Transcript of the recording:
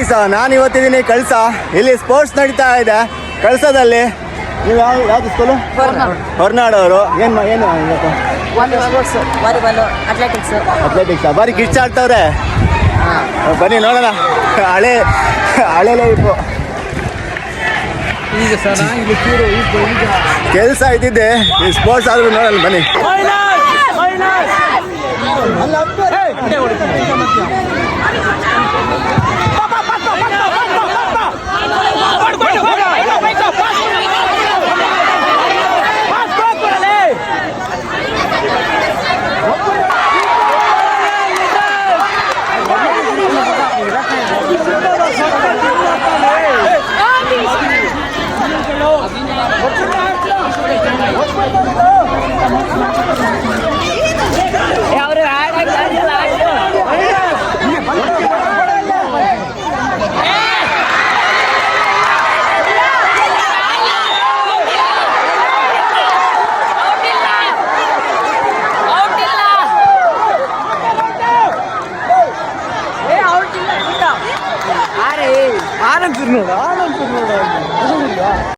Guys, ನಾನು ಇವತ್ತಿದ್ದೀನಿ ಕಳಸ. ಇಲ್ಲಿ sports ನಡೀತಾ ಇದೆ ಕಳಸದಲ್ಲಿ. ನೀವು ಯಾವ್ದು ಸ್ಕೂಲು? ಹೊರನಾಡವರು. ಏನು ಇವತ್ತು? ಅಥ್ಲೆಟಿಕ್ಸಾ? ಬಾರಿ ಕಿಡ್ಸ್ ಆಡ್ತವ್ರೆ. ಬನ್ನಿ ನೋಡೋಣ. ಹಳೆ ಲೈಫು. ಕೆಲಸ ಇದ್ದಿದ್ದೆ, ಈ ಸ್ಪೋರ್ಟ್ಸ್ ಆದ್ರೂ ನೋಡೋಣ ಬನ್ನಿ. ಆನಂದ್ ನೋಡ